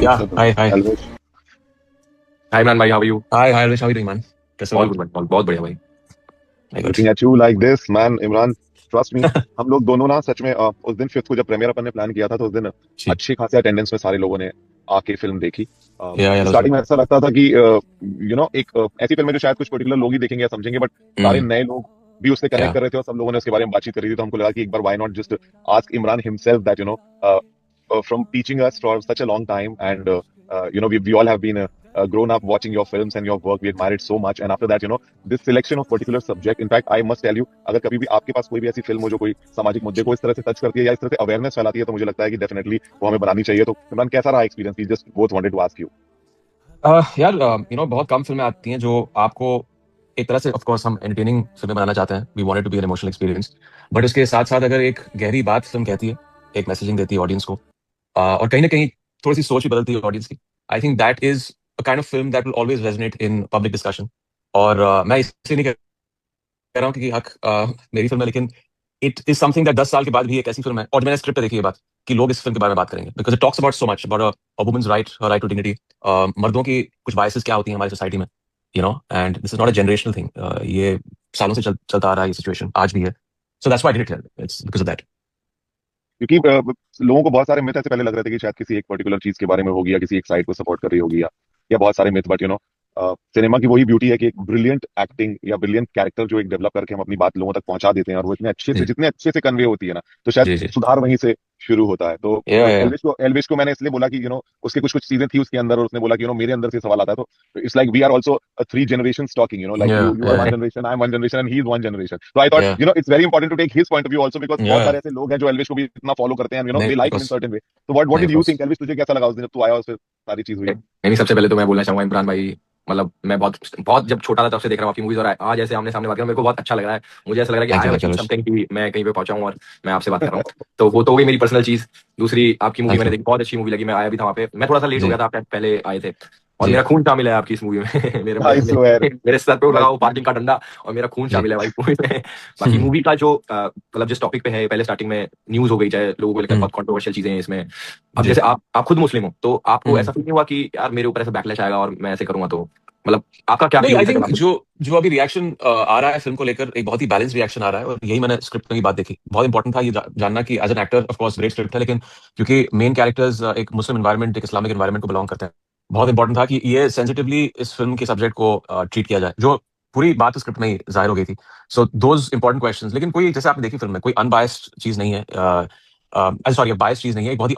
Yeah. Hi. Hi. Alvish. Hi Imran भाई, how are you? Hi. Hi, Rich. How are you doing, man? कैसे हो all आप? Good भाई, बहुत बढ़िया भाई। Very good. Looking at you like this, man, Imran. Trust me, हम लोग दोनों ना सच में उस दिन 5th को जब प्रीमियर अपन ने प्लान किया था तो उस दिन जी. अच्छी खासी अटेंडेंस में सारे लोगों ने आके फिल्म देखी। Yeah. That was starting good. में ऐसा लगता था कि एक ऐसी फिल्म है जो शायद कुछ पर्टिकुलर लोग ही देखेंगे या समझेंगे, बट सारे Mm. नए लोग भी उससे कनेक्ट Yeah. कर रहे थे और सब लोगों ने उसके बारे में बातचीत करी थी, तो हमको लगा कि एक बार why not just ask Imran himself that from teaching us for such a long time, and we all have been grown up watching your films and your work. We admire it so much, and after that, this selection of particular subject, in fact I must tell you, अगर कभी भी आपके पास कोई भी ऐसी film हो जो कोई सामाजिक मुद्दे को इस तरह से टच करती है या इस तरह से अवेयरनेस फैलाती है, तो मुझे लगता है कि डेफिनेटली वो हमें बनानी चाहिए। तो इमरान, कैसा रहा experience? We just both wanted to ask you. यार, बहुत कम फिल्में आती हैं जो आपको एक तरह से, ऑफ कोर्स हम एंटरटेनिंग फिल्में बनाना चाहते हैं, we wanted to be an emotional experience, but उसके साथ साथ अगर एक गहरी बात फिल्म कहती है, एक मैसेजिंग देती है ऑडियंस को, और कहीं ना कहीं थोड़ी सी सोच भी बदलती है ऑडियंस की, I think that is a kind of film that will always resonate in public discussion. और मैं इसलिए नहीं कह रहा हूँ कि हक मेरी फिल्म है, लेकिन इट इज समथिंग दैट 10 साल के बाद भी एक ऐसी फिल्म है, और मैंने स्क्रिप्ट पे देखी ये बात कि लोग इस फिल्म के बारे में बात करेंगे, because it talks about so much about a woman's right, her right to dignity, मर्दों की कुछ बायसेस क्या होती हैं हमारी सोसाइटी में, and this is not a generational thing, ये सालों से चलता आ रहा है, ये सिचुएशन आज भी है। So that's why I did it, it's because of that. क्योंकि लोगों को बहुत सारे मिथ ऐसे पहले लग रहे थे कि शायद किसी एक पर्टिकुलर चीज के बारे में होगी या किसी एक साइड को सपोर्ट कर रही होगी, या बहुत सारे मिथ, बट सिनेमा की वही ब्यूटी है कि एक ब्रिलियंट एक्टिंग या ब्रिलियंट कैरेक्टर जो एक डेवलप करके हम अपनी बात लोगों तक पहुंचा देते हैं, और वो इतने अच्छे से, जी जितने अच्छे से कन्वे होती है ना, तो शायद जी जी। सुधार वहीं से शुरू होता है। तो या एल्विश को मैंने इसलिए बोला कि उसके कुछ कुछ चीजें थी उसके अंदर, और उसने बोला कि मेरे अंदर से सवाल आता है, तो it's like we are also 3 generations talking, like या you are या one generation, I am one generation, and he is one generation. So I thought या it's very important to take his point of view also, because बहुत या सारे ऐसे लोग हैं जो एल्विश को भी इतना फॉलो करते हैं, नहीं, they of like him in course. certain way. So what नहीं, did of you course. think? Elvish, तुझे कैसा लगा उस दिन जब तू आया और फिर सारी चीज हुई? नहीं, सबसे पहले तो मैं बोलना चाहूंगा इमरान भाई, मतलब मैं बहुत बहुत जब छोटा था तब से देख रहा हूँ आपकी मूवीज, और आज ऐसे आमने सामने बात कर रहा हूं, मेरे को बहुत अच्छा लग रहा है। मुझे ऐसा लग रहा है कि thank I you, have thank you, achieve Anuj. Something कि मैं कहीं पे पहुंचा हूँ और मैं आपसे बात कर रहा हूँ। तो वो तो हो गई मेरी पर्सनल चीज। दूसरी, आपकी मूवी थैंक मैंने यू। देखी, बहुत अच्छी मूवी लगी, मैं आया भी था वहाँ पे, मैं थोड़ा सा लेट हो जी गया था, आप पहले आए थे, और जी। मेरा खून शामिल है आपकी इस मूवी में। मेरे I मेरे swear. मेरे सर पे लगा मैं वो पार्किंग का डंडा, और मेरा खून जी। शामिल है भाई मूवी में। बाकी मूवी का जो मतलब जिस टॉपिक पे है, पहले स्टार्टिंग में न्यूज हो गई, चाहे लोगों को लेकर हम्म। बहुत कंट्रोवर्शियल चीजें हैं इसमें। अब जी। जैसे आप खुद मुस्लिम हो, तो आपको हम्म। ऐसा फील नहीं हुआ कि यार मेरे ऊपर ऐसा बैकलैश आएगा और मैं ऐसे करूंगा? तो मतलब आपका क्या नहीं, फीलिंग आई था जब थिंक आपने? जो जो अभी रिएक्शन आ रहा है फिल्म को लेकर, एक बहुत ही बैलेंस रिएक्शन आ रहा है, और यही मैंने स्क्रिप्ट में भी बात देखी। बहुत इंपॉर्टेंट था ये जानना कि as an actor, of course great script है, लेकिन क्योंकि मेन कैरेक्टर्स एक मुस्लिम एनवायरनमेंट, एक इस्लामिक एनवायरनमेंट को बिलोंग करते हैं, बहुत इंपॉर्टेंट था कि ये सेंसिटिवली इस फिल्म के सब्जेक्ट को ट्रीट किया जाए, जो पूरी बात स्क्रिप्ट में ही जाहिर हो गई थी। सो दोज इंपॉर्टेंट क्वेश्चंस, लेकिन कोई, जैसे आपने देखी फिल्म में, कोई अनबायस्ड चीज नहीं है, सॉरी बायस्ड चीज नहीं है, एक बहुत ही